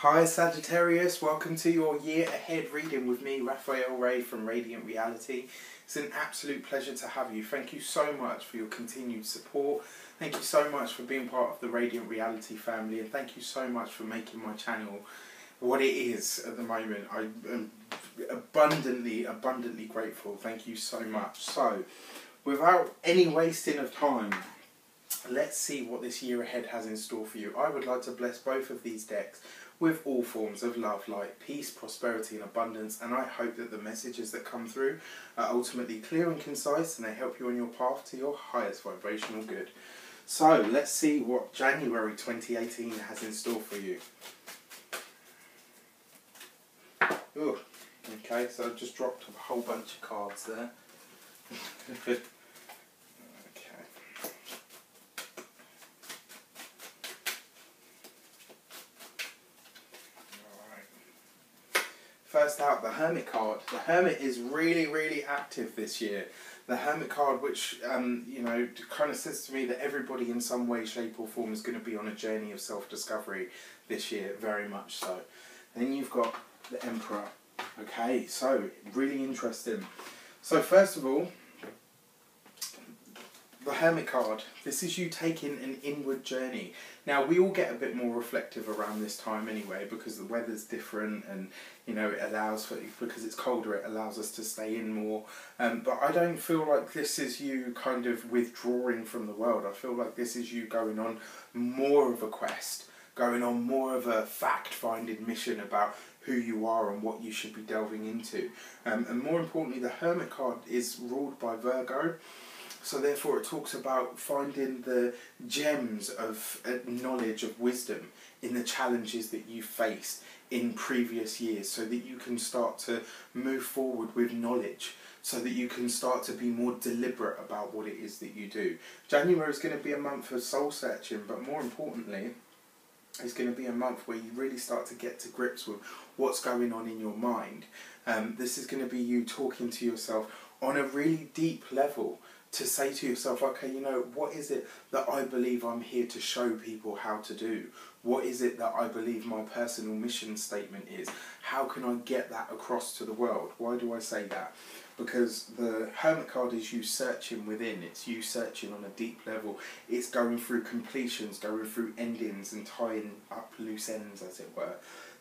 Hi Sagittarius, welcome to your year ahead reading with me, Raphael Ray from Radiant Reality. It's an absolute pleasure to have you. Thank you so much for your continued support. Thank you so much for being part of the Radiant Reality family, and thank you so much for making my channel what it is at the moment. I am abundantly grateful. Thank you so much. So, without any wasting of time, let's see what this year ahead has in store for you. I would like to bless both of these decks with all forms of love, light, peace, prosperity and abundance, and I hope that the messages that come through are ultimately clear and concise and they help you on your path to your highest vibrational good. So let's see what January 2018 has in store for you. Ooh, okay, so I've just dropped a whole bunch of cards there. First out, the Hermit card. The Hermit is really active this year. The Hermit card, which, you know, kind of says to me that everybody in some way, shape or form is going to be on a journey of self-discovery this year, very much so. Then you've got the Emperor. Okay, so, really interesting. So, first of all, the Hermit card. This is you taking an inward journey. Now, we all get a bit more reflective around this time anyway, because the weather's different and, you know, it allows for, because it's colder, it allows us to stay in more. But I don't feel like this is you kind of withdrawing from the world. I feel like this is you going on more of a quest, going on more of a fact-finding mission about who you are and what you should be delving into. And more importantly, the Hermit card is ruled by Virgo. So therefore it talks about finding the gems of knowledge, of wisdom in the challenges that you faced in previous years, so that you can start to move forward with knowledge, so that you can start to be more deliberate about what it is that you do. January is going to be a month of soul searching, but more importantly, it's going to be a month where you really start to get to grips with what's going on in your mind. This is going to be you talking to yourself on a really deep level, to say to yourself, okay, you know, what is it that I believe I'm here to show people how to do? What is it that I believe my personal mission statement is? How can I get that across to the world? Why do I say that? Because the Hermit card is you searching within. It's you searching on a deep level. It's going through completions, going through endings and tying up loose ends, as it were.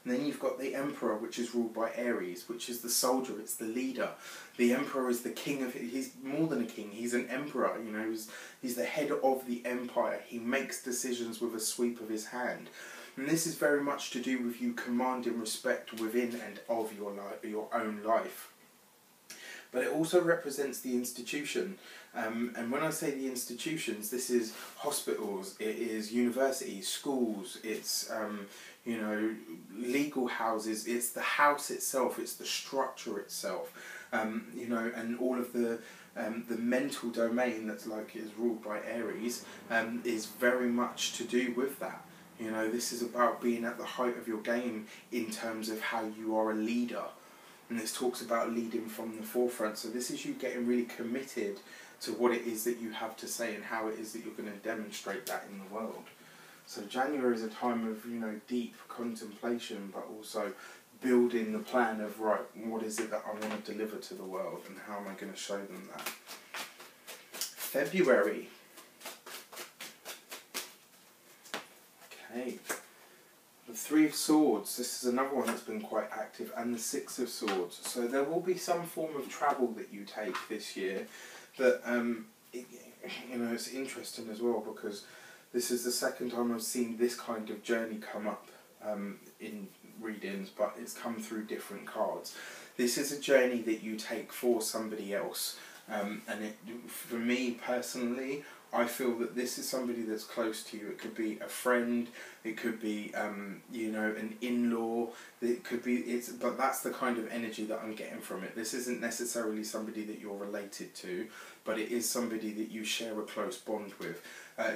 And then you've got the Emperor, which is ruled by Aries, which is the soldier, it's the leader. The Emperor is the king of, he's more than a king, he's an emperor, you know, he's the head of the empire. He makes decisions with a sweep of his hand. And this is very much to do with you commanding respect within and of your life, your own life. But it also represents the institution. And when I say the institutions, this is hospitals, it is universities, schools, it's, you know, legal houses, it's the house itself, it's the structure itself, you know, and all of the mental domain that's like is ruled by Aries is very much to do with that. You know, this is about being at the height of your game in terms of how you are a leader. And this talks about leading from the forefront. So this is you getting really committed to what it is that you have to say and how it is that you're going to demonstrate that in the world. So January is a time of, you know, deep contemplation, but also building the plan of, right, what is it that I want to deliver to the world and how am I going to show them that? February. Okay. The Three of Swords, this is another one that's been quite active, and the Six of Swords. So there will be some form of travel that you take this year that, you know, it's interesting as well, because this is the second time I've seen this kind of journey come up in readings, but it's come through different cards. This is a journey that you take for somebody else, and for me personally, I feel that this is somebody that's close to you. It could be a friend, it could be, you know, an in-law, it could be, but that's the kind of energy that I'm getting from it. This isn't necessarily somebody that you're related to, but it is somebody that you share a close bond with.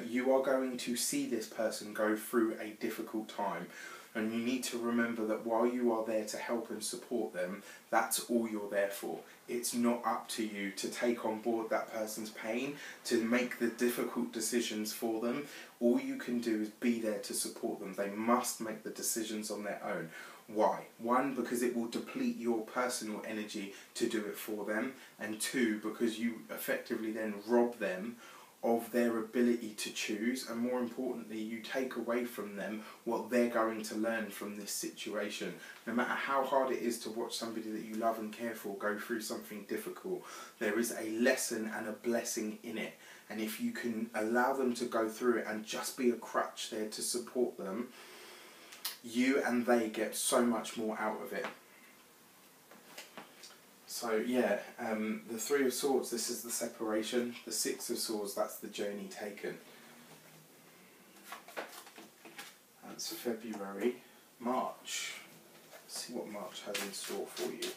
You are going to see this person go through a difficult time. And you need to remember that while you are there to help and support them, that's all you're there for. It's not up to you to take on board that person's pain, to make the difficult decisions for them. All you can do is be there to support them. They must make the decisions on their own. Why? One, because it will deplete your personal energy to do it for them. And two, because you effectively then rob them of their ability to choose, and more importantly, you take away from them what they're going to learn from this situation. No matter how hard it is to watch somebody that you love and care for go through something difficult, there is a lesson and a blessing in it. And if you can allow them to go through it and just be a crutch there to support them, you and they get so much more out of it. So yeah, the Three of Swords, this is the separation. The Six of Swords, that's the journey taken. That's February. March. Let's see what March has in store for you.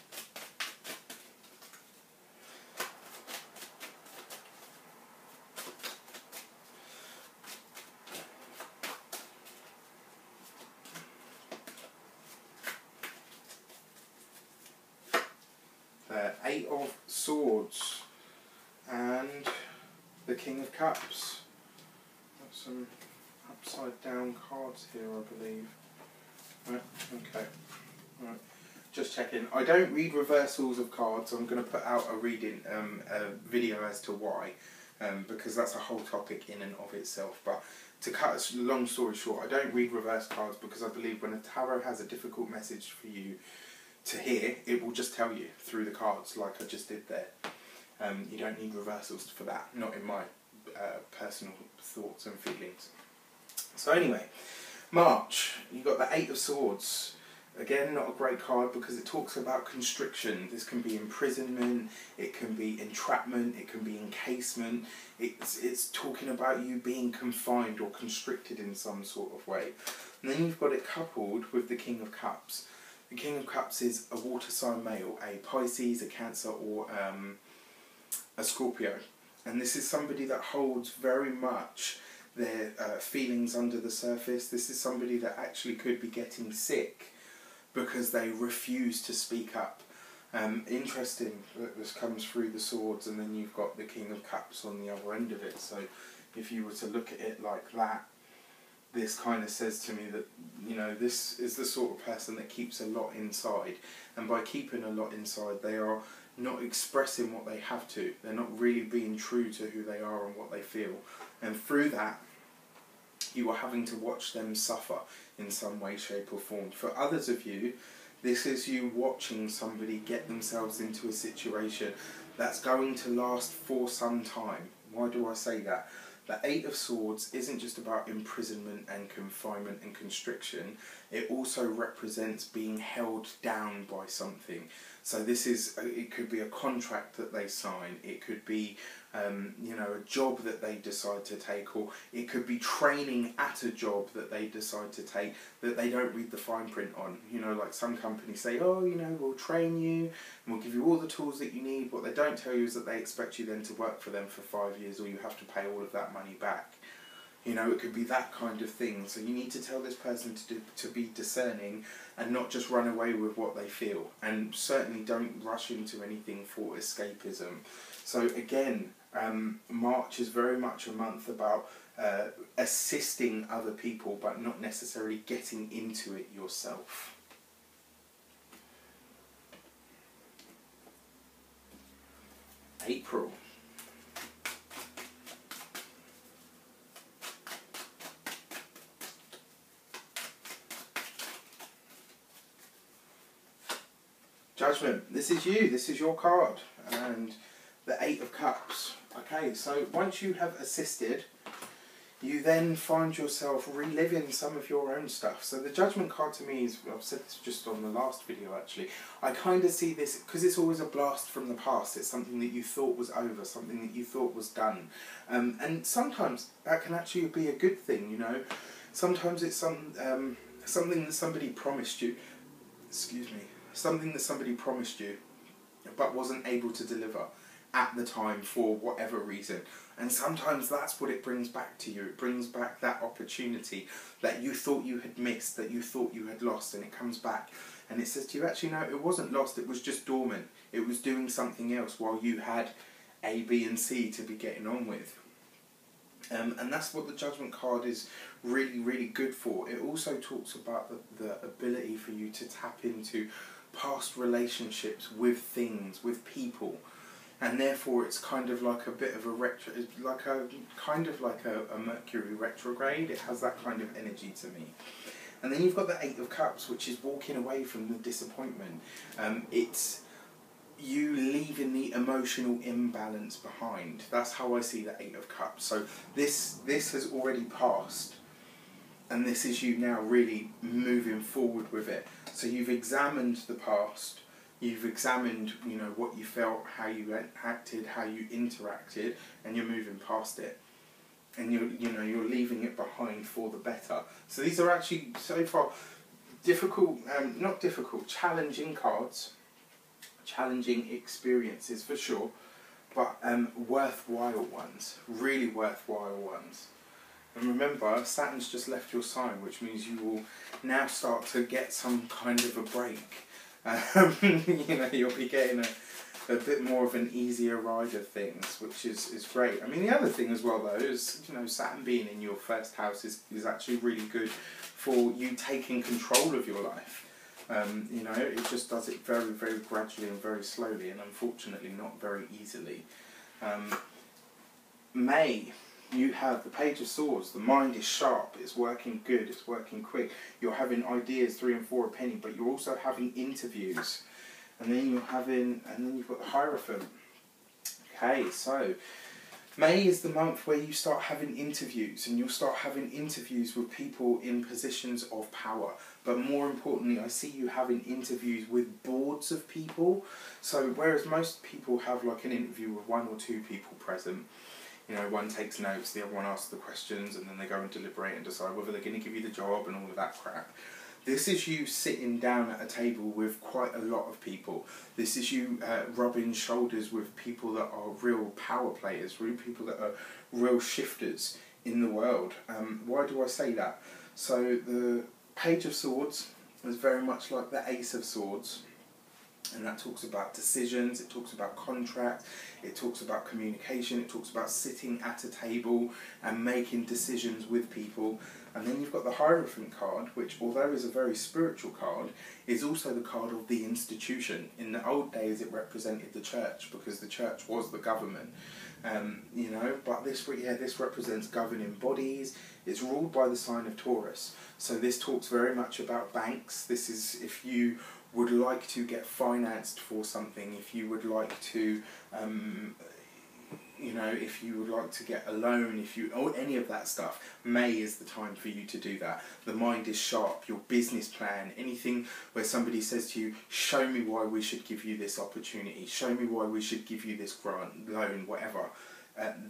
Eight of Swords and the King of Cups. Got some upside down cards here, I believe. Right, okay. Right. Just checking. I don't read reversals of cards. I'm going to put out a reading a video as to why, because that's a whole topic in and of itself. But to cut a long story short, I don't read reverse cards because I believe when a tarot has a difficult message for you to hear, it will just tell you through the cards, like I just did there. You don't need reversals for that, not in my personal thoughts and feelings. So anyway, March, you got the Eight of Swords. Again, not a great card because it talks about constriction. This can be imprisonment, it can be entrapment, it can be encasement. It's talking about you being confined or constricted in some sort of way. And then you've got it coupled with the King of Cups. The King of Cups is a water sign male, a Pisces, a Cancer, or a Scorpio. And this is somebody that holds very much their feelings under the surface. This is somebody that actually could be getting sick because they refuse to speak up. Interesting that this comes through the swords, and then you've got the King of Cups on the other end of it. So if you were to look at it like that, this kind of says to me that, you know, this is the sort of person that keeps a lot inside. And by keeping a lot inside, they are not expressing what they have to. They're not really being true to who they are and what they feel. And through that, you are having to watch them suffer in some way, shape or form. For others of you, this is you watching somebody get themselves into a situation that's going to last for some time. Why do I say that? The Eight of Swords isn't just about imprisonment and confinement and constriction. It also represents being held down by something. So this is, it could be a contract that they sign. It could be, you know, a job that they decide to take, or it could be training at a job that they decide to take that they don't read the fine print on. You know, like some companies say, oh, you know, we'll train you and we'll give you all the tools that you need. What they don't tell you is that they expect you then to work for them for 5 years, or you have to pay all of that money back. You know, it could be that kind of thing. So you need to tell this person to be discerning and not just run away with what they feel. And certainly don't rush into anything for escapism. So again, March is very much a month about assisting other people, but not necessarily getting into it yourself. April. Judgment. This is you. This is your card. And the Eight of Cups. Okay, so once you have assisted, you then find yourself reliving some of your own stuff. So the Judgment card to me is, I've said this just on the last video actually, I kind of see this, because it's always a blast from the past. It's something that you thought was over, something that you thought was done. And sometimes that can actually be a good thing, you know. Sometimes it's something that somebody promised you, something that somebody promised you but wasn't able to deliver. at the time for whatever reason. And sometimes that's what it brings back to you. It brings back that opportunity that you thought you had missed, that you thought you had lost, and it comes back and it says to you, actually no, it wasn't lost, it was just dormant. It was doing something else while you had A, B and C to be getting on with. And that's what the Judgment card is really, really good for. It also talks about the ability for you to tap into past relationships with things, with people. And therefore it's kind of like a bit of a a Mercury retrograde. It has that kind of energy to me. And then you've got the Eight of Cups, which is walking away from the disappointment. It's you leaving the emotional imbalance behind. That's how I see the Eight of Cups. So this has already passed, and this is you now really moving forward with it. So you've examined the past, you've examined, you know, what you felt, how you acted, how you interacted, and you're moving past it. And you're leaving it behind for the better. So these are actually so far challenging cards. Challenging experiences for sure, but worthwhile ones, really worthwhile ones. And remember, Saturn's just left your sign, which means you will now start to get some kind of a break. You'll be getting a bit more of an easier ride of things, which is great. I mean, the other thing as well though is, Saturn being in your first house is actually really good for you taking control of your life. It just does it very, very gradually and very slowly, and unfortunately not very easily. May, you have the Page of Swords. The mind is sharp, it's working good, it's working quick. You're having ideas, 3 and 4 a penny, but you're also having interviews. And then you've got the Hierophant. Okay, so May is the month where you start having interviews, and you'll start having interviews with people in positions of power. But more importantly, I see you having interviews with boards of people. So whereas most people have like an interview with 1 or 2 people present, one takes notes, the other one asks the questions, and then they go and deliberate and decide whether they're going to give you the job and all of that crap. This is you sitting down at a table with quite a lot of people. This is you rubbing shoulders with people that are real power players, real people that are real shifters in the world. Why do I say that? So the Page of Swords is very much like the Ace of Swords. And that talks about decisions, it talks about contract, it talks about communication, it talks about sitting at a table and making decisions with people. And then you've got the Hierophant card, which, although is a very spiritual card, is also the card of the institution. In the old days, it represented the church, because the church was the government. But this represents governing bodies. It's ruled by the sign of Taurus. So this talks very much about banks. This is if you would like to get financed for something, if you would like to, if you would like to get a loan, or any of that stuff, May is the time for you to do that. The mind is sharp, your business plan, anything where somebody says to you, show me why we should give you this opportunity, show me why we should give you this grant, loan, whatever.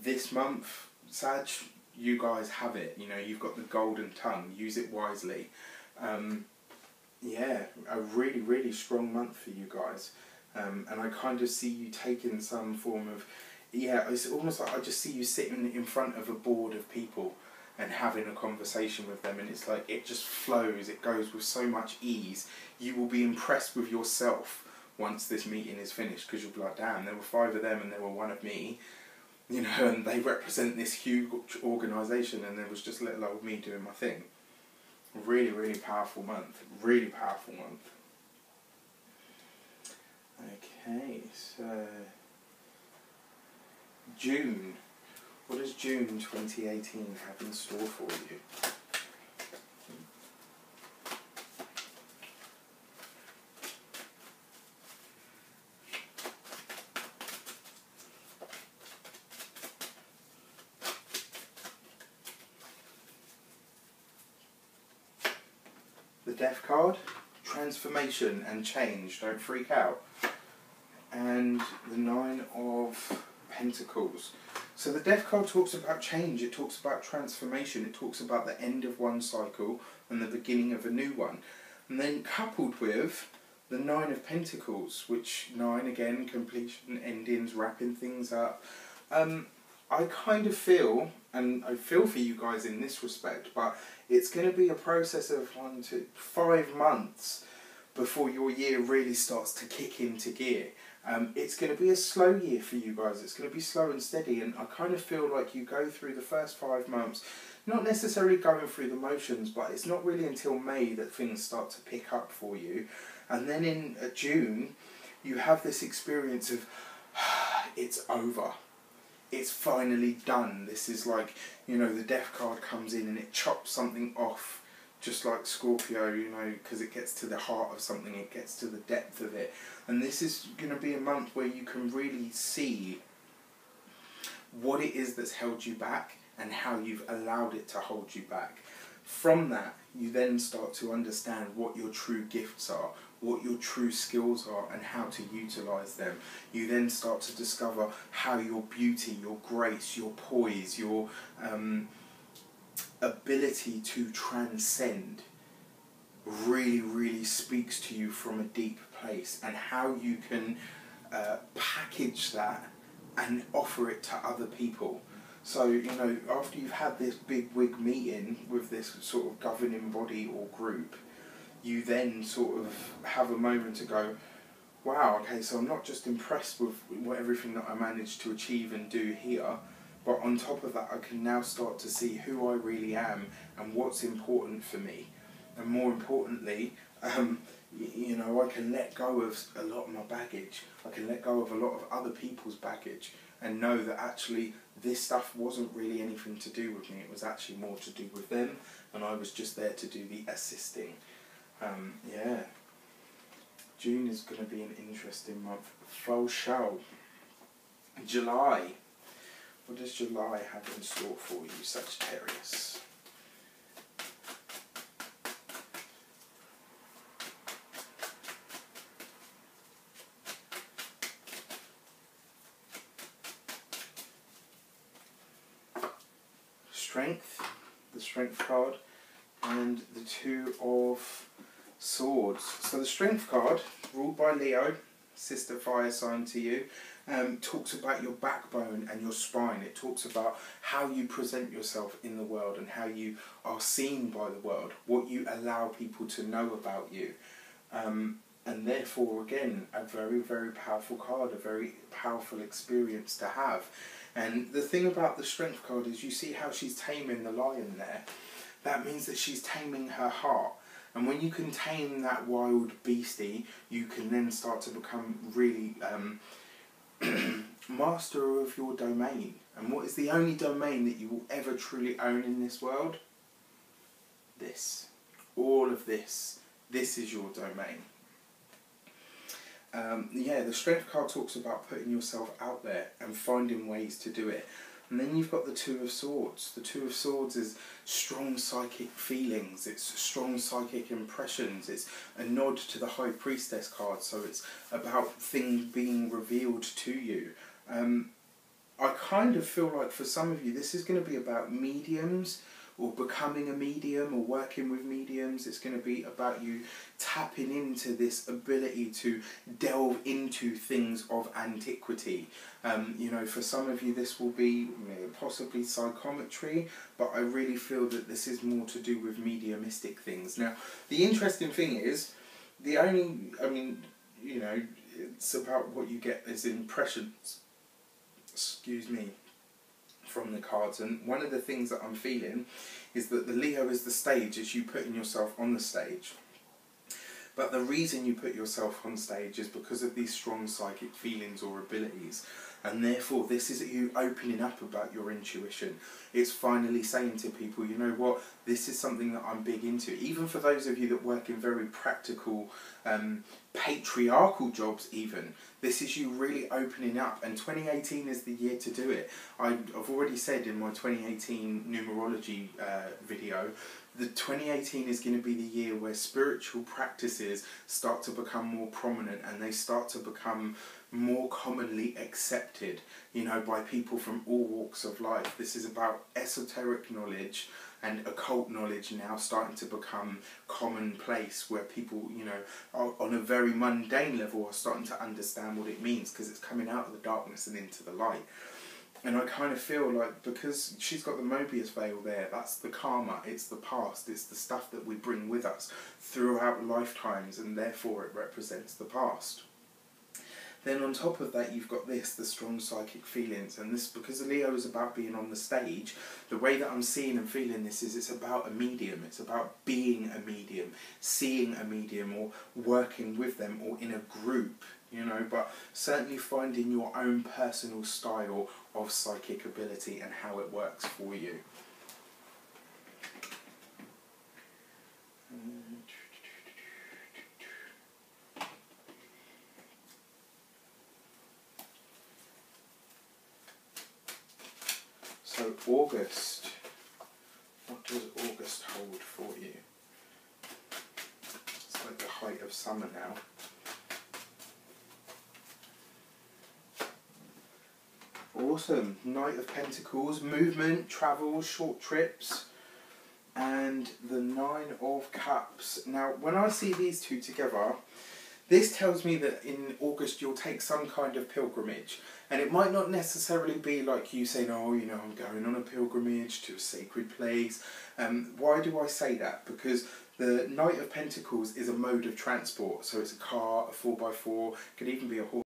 This month, Sag, you guys have it. You've got the golden tongue, use it wisely. A really, really strong month for you guys. And I kind of see you taking some form of, it's almost like I just see you sitting in front of a board of people and having a conversation with them, and it's like it just flows, it goes with so much ease. You will be impressed with yourself once this meeting is finished, because you'll be like, damn, there were 5 of them and there were 1 of me, and they represent this huge organisation, and there was just little old me doing my thing. Really, really powerful month. Really powerful month. Okay, so June. What does June 2018 have in store for you? The Death card, transformation and change, don't freak out. And the 9 of Pentacles. So the Death card talks about change, it talks about transformation, it talks about the end of one cycle and the beginning of a new one. And then coupled with the Nine of Pentacles, which 9 again, completion, endings, wrapping things up. I kind of feel, and I feel for you guys in this respect, but it's going to be a process of 1 to 5 months before your year really starts to kick into gear. It's going to be a slow year for you guys. It's going to be slow and steady, and I kind of feel like you go through the first 5 months, not necessarily going through the motions, but it's not really until May that things start to pick up for you. And then in June, you have this experience of, it's over. It's finally done. This is like, you know, the death card comes in and it chops something off, just like Scorpio, you know, because it gets to the heart of something, it gets to the depth of it. And this is going to be a month where you can really see what it is that's held you back and how you've allowed it to hold you back. From that, you then start to understand what your true gifts are, what your true skills are, and how to utilise them. You then start to discover how your beauty, your grace, your poise, your ability to transcend really, really speaks to you from a deep place, and how you can package that and offer it to other people. So, you know, after you've had this big wig meeting with this sort of governing body or group, you then sort of have a moment to go, wow, okay, so I'm not just impressed with everything that I managed to achieve and do here, but on top of that I can now start to see who I really am and what's important for me. And more importantly, you know, I can let go of a lot of my baggage. I can let go of a lot of other people's baggage and know that actually this stuff wasn't really anything to do with me. It was actually more to do with them, and I was just there to do the assisting. Yeah. June is going to be an interesting month. Full show. July. What does July have in store for you, Sagittarius? Strength, the Strength card, and the Two of Swords. So the Strength card, ruled by Leo, sister fire sign to you, talks about your backbone and your spine. It talks about how you present yourself in the world and how you are seen by the world, what you allow people to know about you. And therefore, again, a very, very powerful card, a very powerful experience to have. And the thing about the Strength card is you see how she's taming the lion there. That means that she's taming her heart. And when you can tame that wild beastie, you can then start to become really master of your domain. And what is the only domain that you will ever truly own in this world? This. All of this. This is your domain. Yeah, the Strength card talks about putting yourself out there and finding ways to do it. And then you've got the Two of Swords. The Two of Swords is strong psychic feelings, it's strong psychic impressions, it's a nod to the High Priestess card, so it's about things being revealed to you. I kind of feel like for some of you this is going to be about mediums, or becoming a medium, or working with mediums. It's going to be about you tapping into this ability to delve into things of antiquity. You know, for some of you this will be possibly psychometry, but I really feel that this is more to do with mediumistic things. Now, the interesting thing is, I mean, you know, it's about what you get as impressions, excuse me, from the cards. And one of the things that I'm feeling is that the Leo is the stage, is you putting yourself on the stage. But the reason you put yourself on stage is because of these strong psychic feelings or abilities. And therefore this is you opening up about your intuition. It's finally saying to people, you know what, this is something that I'm big into. Even for those of you that work in very practical, patriarchal jobs even, this is you really opening up. And 2018 is the year to do it. I've already said in my 2018 numerology video, the 2018 is going to be the year where spiritual practices start to become more prominent and they start to become more commonly accepted, you know, by people from all walks of life. This is about esoteric knowledge, and occult knowledge now starting to become commonplace, where people, you know, are, on a very mundane level, are starting to understand what it means, because it's coming out of the darkness and into the light. And I kind of feel like, because she's got the Mobius veil there, that's the karma, it's the past, it's the stuff that we bring with us throughout lifetimes, and therefore it represents the past. Then on top of that, you've got this, the strong psychic feelings. And this, because Leo is about being on the stage, the way that I'm seeing and feeling this is it's about a medium. It's about being a medium, seeing a medium, or working with them, or in a group, you know. But certainly finding your own personal style of psychic ability and how it works for you. So August, what does August hold for you? It's like the height of summer now. Awesome. Knight of Pentacles, movement, travel, short trips, and the Nine of Cups. Now, when I see these two together, this tells me that in August you'll take some kind of pilgrimage. And it might not necessarily be like you saying, oh, you know, I'm going on a pilgrimage to a sacred place. Why do I say that? Because the Knight of Pentacles is a mode of transport. So it's a car, a 4x4, could even be a horse.